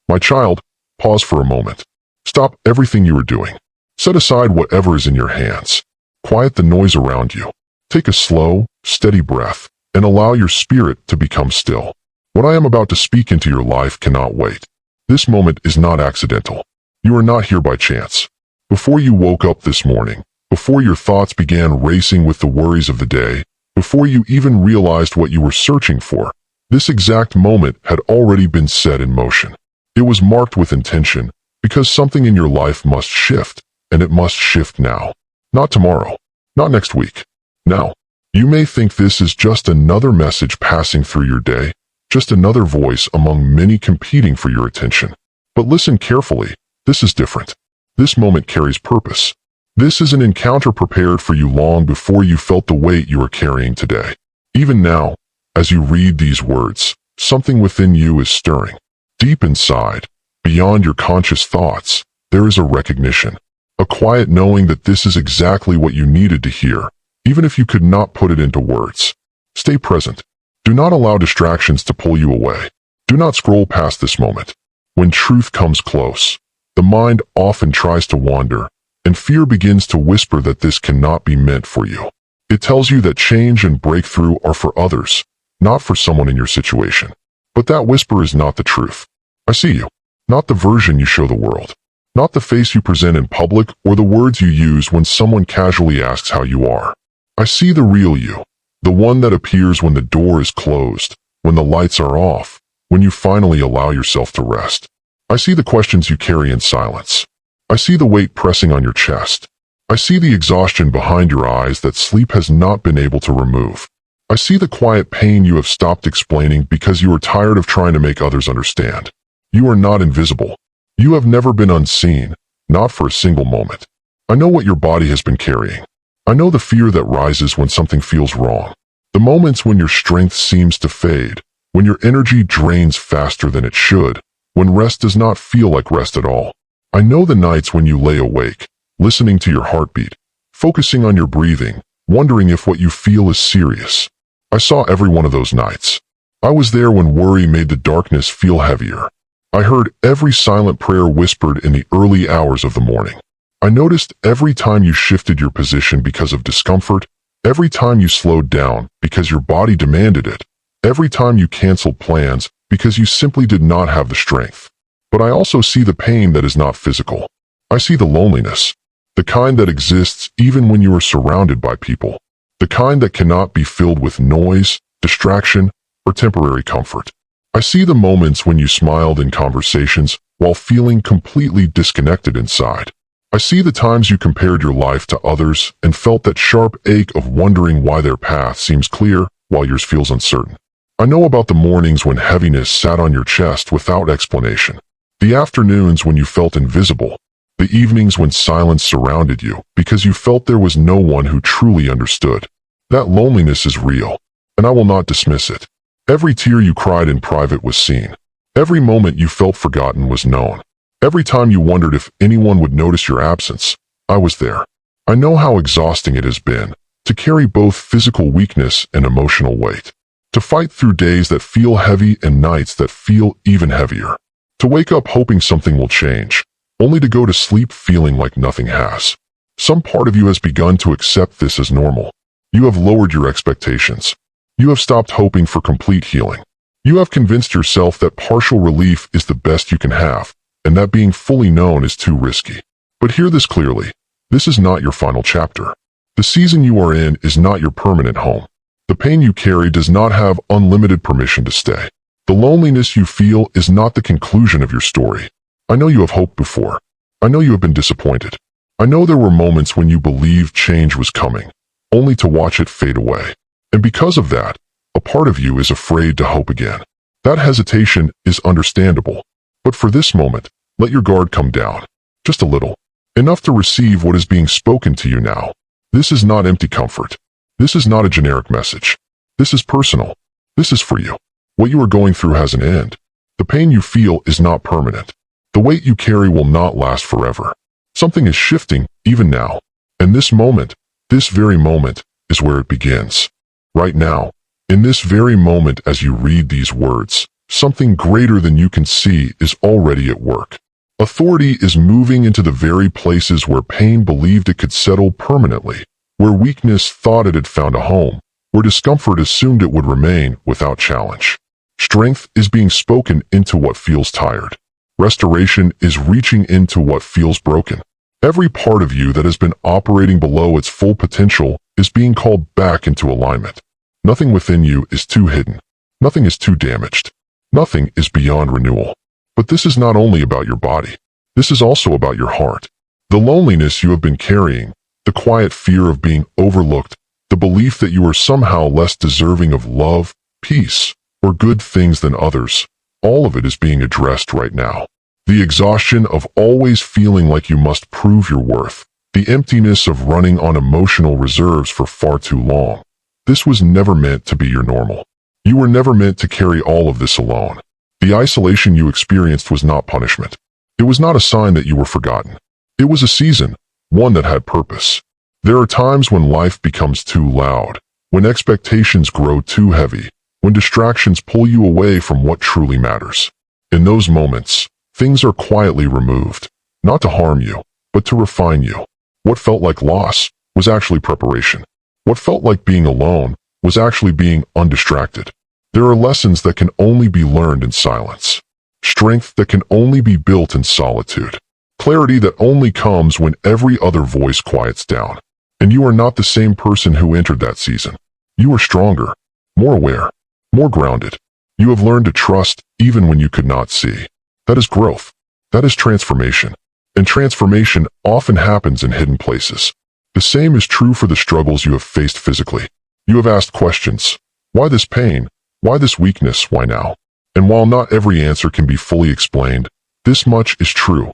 My child, pause for a moment. Stop everything you are doing. Set aside whatever is in your hands. Quiet the noise around you. Take a slow, steady breath, and allow your spirit to become still. What I am about to speak into your life cannot wait. This moment is not accidental. You are not here by chance. Before you woke up this morning, before your thoughts began racing with the worries of the day, before you even realized what you were searching for, this exact moment had already been set in motion. It was marked with intention, because something in your life must shift, and it must shift now. Not tomorrow. Not next week. Now. You may think this is just another message passing through your day, just another voice among many competing for your attention. But listen carefully, this is different. This moment carries purpose. This is an encounter prepared for you long before you felt the weight you are carrying today. Even now, as you read these words, something within you is stirring. Deep inside, beyond your conscious thoughts, there is a recognition, a quiet knowing that this is exactly what you needed to hear, even if you could not put it into words. Stay present. Do not allow distractions to pull you away. Do not scroll past this moment. When truth comes close, the mind often tries to wander, and fear begins to whisper that this cannot be meant for you. It tells you that change and breakthrough are for others, not for someone in your situation. But that whisper is not the truth. I see you. Not the version you show the world. Not the face you present in public or the words you use when someone casually asks how you are. I see the real you. The one that appears when the door is closed, when the lights are off, when you finally allow yourself to rest. I see the questions you carry in silence. I see the weight pressing on your chest. I see the exhaustion behind your eyes that sleep has not been able to remove. I see the quiet pain you have stopped explaining because you are tired of trying to make others understand. You are not invisible. You have never been unseen, not for a single moment. I know what your body has been carrying. I know the fear that rises when something feels wrong. The moments when your strength seems to fade, when your energy drains faster than it should, when rest does not feel like rest at all. I know the nights when you lay awake, listening to your heartbeat, focusing on your breathing, wondering if what you feel is serious. I saw every one of those nights. I was there when worry made the darkness feel heavier. I heard every silent prayer whispered in the early hours of the morning. I noticed every time you shifted your position because of discomfort, every time you slowed down because your body demanded it, every time you canceled plans because you simply did not have the strength. But I also see the pain that is not physical. I see the loneliness, the kind that exists even when you are surrounded by people, the kind that cannot be filled with noise, distraction, or temporary comfort. I see the moments when you smiled in conversations while feeling completely disconnected inside. I see the times you compared your life to others and felt that sharp ache of wondering why their path seems clear while yours feels uncertain. I know about the mornings when heaviness sat on your chest without explanation, the afternoons when you felt invisible, the evenings when silence surrounded you because you felt there was no one who truly understood. That loneliness is real, and I will not dismiss it. Every tear you cried in private was seen. Every moment you felt forgotten was known. Every time you wondered if anyone would notice your absence, I was there. I know how exhausting it has been to carry both physical weakness and emotional weight, to fight through days that feel heavy and nights that feel even heavier, to wake up hoping something will change, only to go to sleep feeling like nothing has. Some part of you has begun to accept this as normal. You have lowered your expectations. You have stopped hoping for complete healing. You have convinced yourself that partial relief is the best you can have, and that being fully known is too risky. But hear this clearly. This is not your final chapter. The season you are in is not your permanent home. The pain you carry does not have unlimited permission to stay. The loneliness you feel is not the conclusion of your story. I know you have hoped before. I know you have been disappointed. I know there were moments when you believed change was coming, only to watch it fade away. And because of that, a part of you is afraid to hope again. That hesitation is understandable. But for this moment, let your guard come down. Just a little. Enough to receive what is being spoken to you now. This is not empty comfort. This is not a generic message. This is personal. This is for you. What you are going through has an end. The pain you feel is not permanent. The weight you carry will not last forever. Something is shifting, even now. And this moment, this very moment, is where it begins. Right now, in this very moment as you read these words, Something greater than you can see is already at work. Authority is moving into the very places where pain believed it could settle permanently, where weakness thought it had found a home, where discomfort assumed it would remain without challenge. Strength is being spoken into what feels tired. Restoration is reaching into what feels broken. Every part of you that has been operating below its full potential is being called back into alignment. Nothing within you is too hidden. Nothing is too damaged. Nothing is beyond renewal. But this is not only about your body. This is also about your heart. The loneliness you have been carrying, the quiet fear of being overlooked, the belief that you are somehow less deserving of love, peace, or good things than others, all of it is being addressed right now. The exhaustion of always feeling like you must prove your worth, the emptiness of running on emotional reserves for far too long. This was never meant to be your normal. You were never meant to carry all of this alone. The isolation you experienced was not punishment. It was not a sign that you were forgotten. It was a season, one that had purpose. There are times when life becomes too loud, when expectations grow too heavy, when distractions pull you away from what truly matters. In those moments, things are quietly removed, not to harm you, but to refine you. What felt like loss was actually preparation. What felt like being alone was actually being undistracted. There are lessons that can only be learned in silence. Strength that can only be built in solitude. Clarity that only comes when every other voice quiets down. And you are not the same person who entered that season. You are stronger, more aware, more grounded. You have learned to trust even when you could not see. That is growth. That is transformation. And transformation often happens in hidden places. The same is true for the struggles you have faced physically. You have asked questions. Why this pain? Why this weakness? Why now? And while not every answer can be fully explained, this much is true.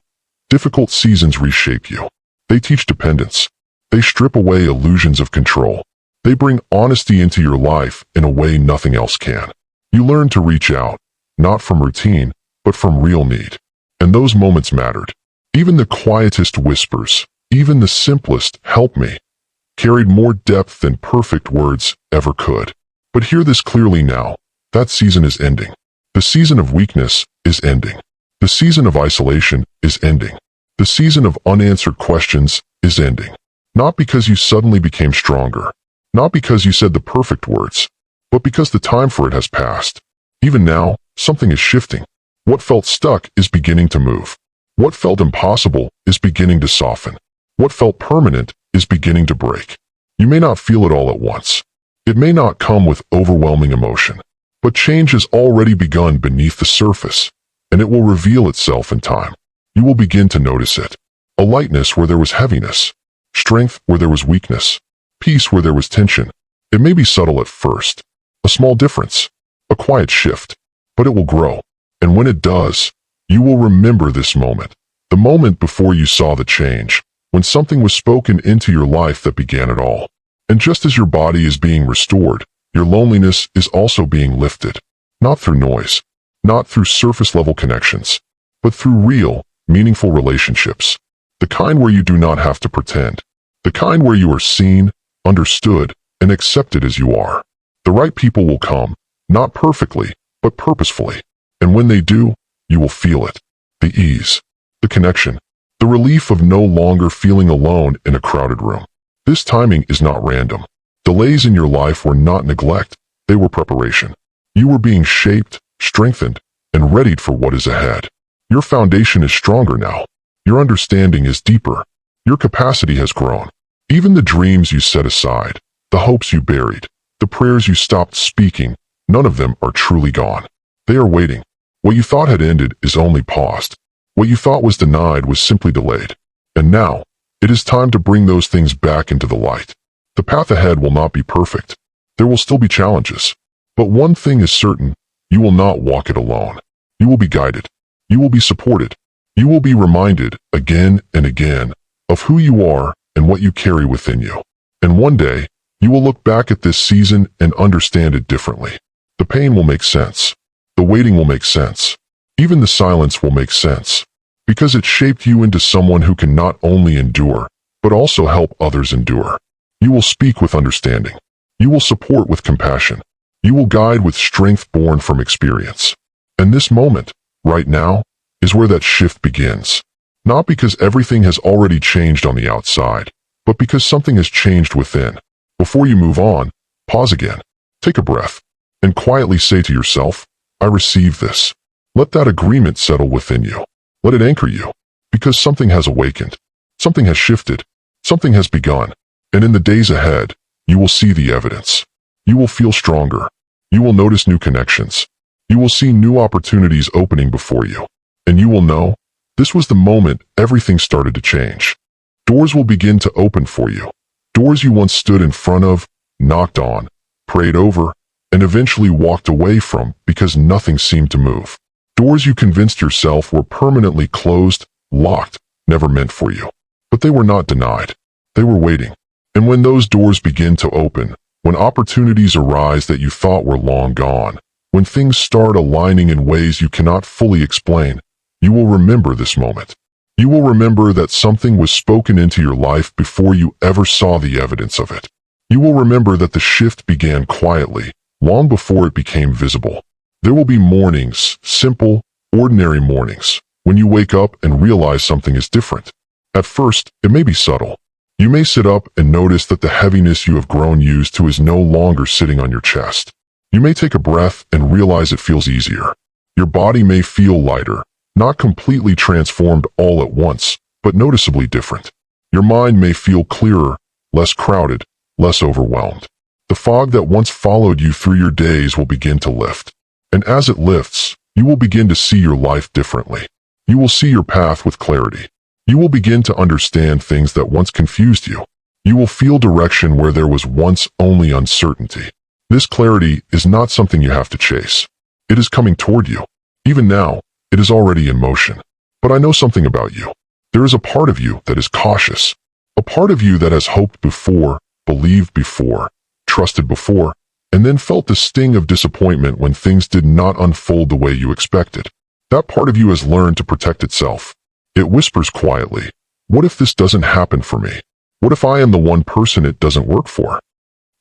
Difficult seasons reshape you. They teach dependence. They strip away illusions of control. They bring honesty into your life in a way nothing else can. You learn to reach out, not from routine, but from real need. And those moments mattered. Even the quietest whispers, even the simplest "help me," carried more depth than perfect words ever could. But hear this clearly now. That season is ending. The season of weakness is ending. The season of isolation is ending. The season of unanswered questions is ending. Not because you suddenly became stronger. Not because you said the perfect words. But because the time for it has passed. Even now, something is shifting. What felt stuck is beginning to move. What felt impossible is beginning to soften. What felt permanent is beginning to break. You may not feel it all at once. It may not come with overwhelming emotion. But change has already begun beneath the surface, and it will reveal itself in time. You will begin to notice it. A lightness where there was heaviness. Strength where there was weakness. Peace where there was tension. It may be subtle at first. A small difference. A quiet shift. But it will grow. And when it does, you will remember this moment. The moment before you saw the change. When something was spoken into your life that began it all. And just as your body is being restored, your loneliness is also being lifted. Not through noise. Not through surface-level connections. But through real, meaningful relationships. The kind where you do not have to pretend. The kind where you are seen, understood, and accepted as you are. The right people will come, not perfectly, but purposefully. And when they do, you will feel it. The ease. The connection. The relief of no longer feeling alone in a crowded room. This timing is not random. Delays in your life were not neglect, they were preparation. You were being shaped, strengthened, and readied for what is ahead. Your foundation is stronger now. Your understanding is deeper. Your capacity has grown. Even the dreams you set aside, the hopes you buried, the prayers you stopped speaking, none of them are truly gone. They are waiting. What you thought had ended is only paused. What you thought was denied was simply delayed. And now, it is time to bring those things back into the light. The path ahead will not be perfect. There will still be challenges. But one thing is certain, you will not walk it alone. You will be guided. You will be supported. You will be reminded, again and again, of who you are and what you carry within you. And one day, you will look back at this season and understand it differently. The pain will make sense. The waiting will make sense. Even the silence will make sense. Because it shaped you into someone who can not only endure, but also help others endure. You will speak with understanding. You will support with compassion. You will guide with strength born from experience. And this moment, right now, is where that shift begins. Not because everything has already changed on the outside, but because something has changed within. Before you move on, pause again, take a breath, and quietly say to yourself, I receive this. Let that agreement settle within you. Let it anchor you, because something has awakened, something has shifted, something has begun, and in the days ahead, you will see the evidence. You will feel stronger. You will notice new connections. You will see new opportunities opening before you, and you will know this was the moment everything started to change. Doors will begin to open for you. Doors you once stood in front of, knocked on, prayed over, and eventually walked away from because nothing seemed to move. Doors you convinced yourself were permanently closed, locked, never meant for you. But they were not denied. They were waiting. And when those doors begin to open, when opportunities arise that you thought were long gone, when things start aligning in ways you cannot fully explain, you will remember this moment. You will remember that something was spoken into your life before you ever saw the evidence of it. You will remember that the shift began quietly, long before it became visible. There will be mornings, simple, ordinary mornings, when you wake up and realize something is different. At first, it may be subtle. You may sit up and notice that the heaviness you have grown used to is no longer sitting on your chest. You may take a breath and realize it feels easier. Your body may feel lighter, not completely transformed all at once, but noticeably different. Your mind may feel clearer, less crowded, less overwhelmed. The fog that once followed you through your days will begin to lift. And as it lifts, you will begin to see your life differently. You will see your path with clarity. You will begin to understand things that once confused you. You will feel direction where there was once only uncertainty. This clarity is not something you have to chase. It is coming toward you. Even now, it is already in motion. But I know something about you. There is a part of you that is cautious. A part of you that has hoped before, believed before, trusted before, and then felt the sting of disappointment when things did not unfold the way you expected. That part of you has learned to protect itself. It whispers quietly, what if this doesn't happen for me? What if I am the one person it doesn't work for?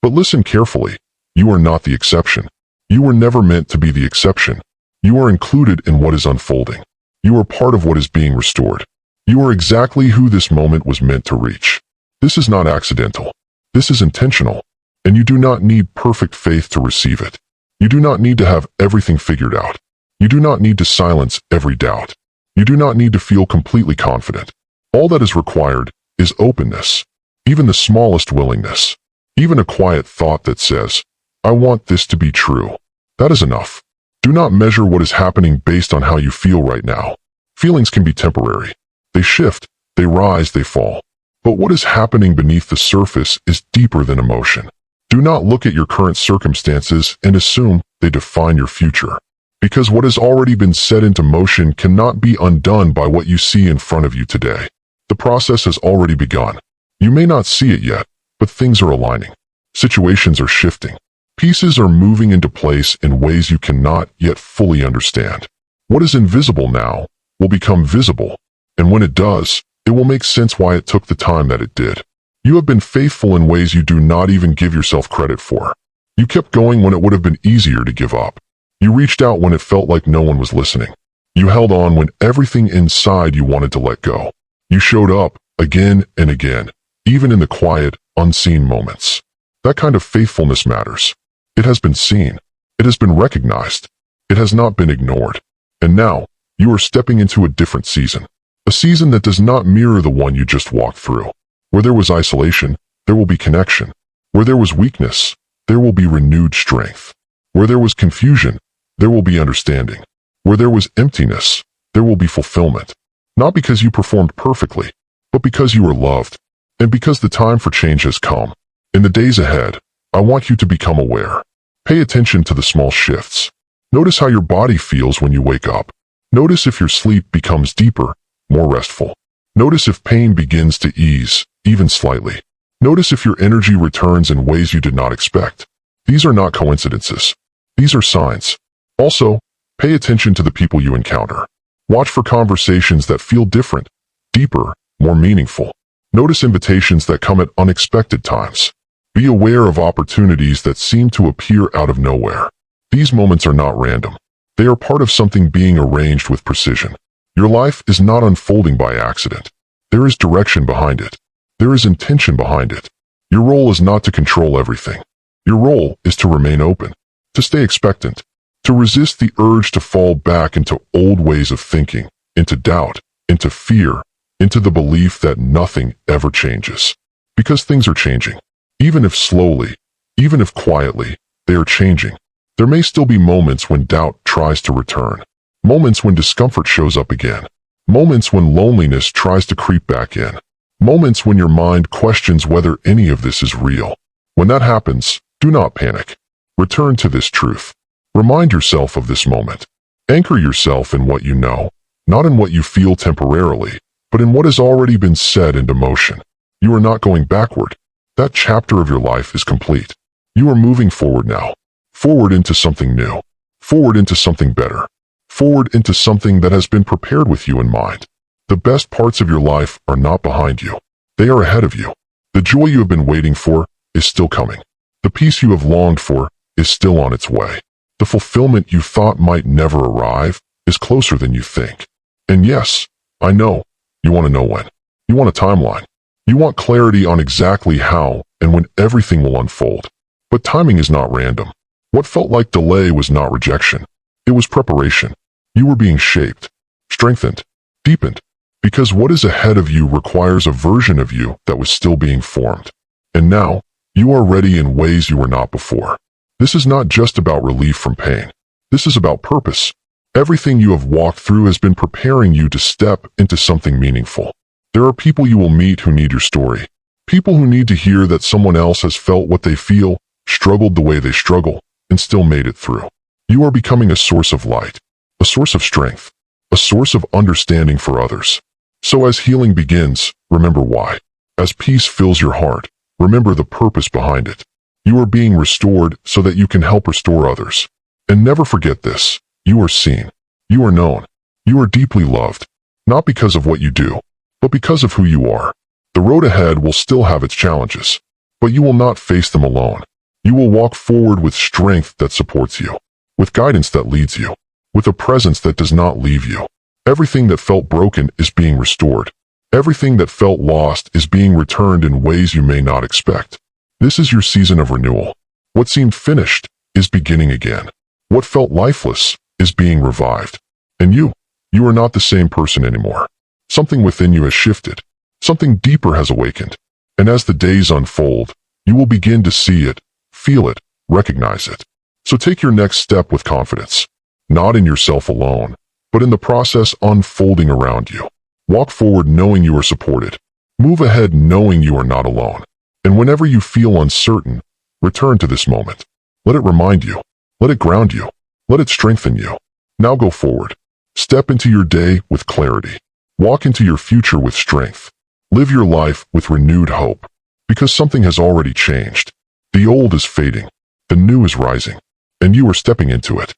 But listen carefully. You are not the exception. You were never meant to be the exception. You are included in what is unfolding. You are part of what is being restored. You are exactly who this moment was meant to reach. This is not accidental. This is intentional. And you do not need perfect faith to receive it. You do not need to have everything figured out. You do not need to silence every doubt. You do not need to feel completely confident. All that is required is openness, even the smallest willingness, even a quiet thought that says, I want this to be true. That is enough. Do not measure what is happening based on how you feel right now. Feelings can be temporary. They shift, they rise, they fall. But what is happening beneath the surface is deeper than emotion. Do not look at your current circumstances and assume they define your future. Because what has already been set into motion cannot be undone by what you see in front of you today. The process has already begun. You may not see it yet, but things are aligning. Situations are shifting. Pieces are moving into place in ways you cannot yet fully understand. What is invisible now will become visible, and when it does, it will make sense why it took the time that it did. You have been faithful in ways you do not even give yourself credit for. You kept going when it would have been easier to give up. You reached out when it felt like no one was listening. You held on when everything inside you wanted to let go. You showed up again and again, even in the quiet, unseen moments. That kind of faithfulness matters. It has been seen. It has been recognized. It has not been ignored. And now, you are stepping into a different season. A season that does not mirror the one you just walked through. Where there was isolation, there will be connection. Where there was weakness, there will be renewed strength. Where there was confusion, there will be understanding. Where there was emptiness, there will be fulfillment. Not because you performed perfectly, but because you are loved, and because the time for change has come. In the days ahead, I want you to become aware. Pay attention to the small shifts. Notice how your body feels when you wake up. Notice if your sleep becomes deeper, more restful. Notice if pain begins to ease, even slightly. Notice if your energy returns in ways you did not expect. These are not coincidences. These are signs. Also, pay attention to the people you encounter. Watch for conversations that feel different, deeper, more meaningful. Notice invitations that come at unexpected times. Be aware of opportunities that seem to appear out of nowhere. These moments are not random. They are part of something being arranged with precision. Your life is not unfolding by accident. There is direction behind it. There is intention behind it. Your role is not to control everything. Your role is to remain open, to stay expectant, to resist the urge to fall back into old ways of thinking, into doubt, into fear, into the belief that nothing ever changes. Because things are changing. Even if slowly, even if quietly, they are changing. There may still be moments when doubt tries to return. Moments when discomfort shows up again. Moments when loneliness tries to creep back in. Moments when your mind questions whether any of this is real. When that happens, do not panic. Return to this truth. Remind yourself of this moment. Anchor yourself in what you know, not in what you feel temporarily, but in what has already been set into motion. You are not going backward. That chapter of your life is complete. You are moving forward now. Forward into something new. Forward into something better. Forward into something that has been prepared with you in mind. The best parts of your life are not behind you. They are ahead of you. The joy you have been waiting for is still coming. The peace you have longed for is still on its way. The fulfillment you thought might never arrive is closer than you think. And yes, I know, you want to know when. You want a timeline. You want clarity on exactly how and when everything will unfold. But timing is not random. What felt like delay was not rejection. It was preparation. You were being shaped, strengthened, deepened, because what is ahead of you requires a version of you that was still being formed. And now, you are ready in ways you were not before. This is not just about relief from pain. This is about purpose. Everything you have walked through has been preparing you to step into something meaningful. There are people you will meet who need your story. People who need to hear that someone else has felt what they feel, struggled the way they struggle, and still made it through. You are becoming a source of light, a source of strength, a source of understanding for others. So as healing begins, remember why. As peace fills your heart, remember the purpose behind it. You are being restored so that you can help restore others. And never forget this. You are seen. You are known. You are deeply loved. Not because of what you do, but because of who you are. The road ahead will still have its challenges, but you will not face them alone. You will walk forward with strength that supports you, with guidance that leads you, with a presence that does not leave you. Everything that felt broken is being restored. Everything that felt lost is being returned in ways you may not expect. This is your season of renewal. What seemed finished is beginning again. What felt lifeless is being revived. And you are not the same person anymore. Something within you has shifted. Something deeper has awakened. And as the days unfold, you will begin to see it, feel it, recognize it. So take your next step with confidence. Not in yourself alone, but in the process unfolding around you. Walk forward knowing you are supported. Move ahead knowing you are not alone. And whenever you feel uncertain, return to this moment. Let it remind you. Let it ground you. Let it strengthen you. Now go forward. Step into your day with clarity. Walk into your future with strength. Live your life with renewed hope. Because something has already changed. The old is fading. The new is rising. And you are stepping into it.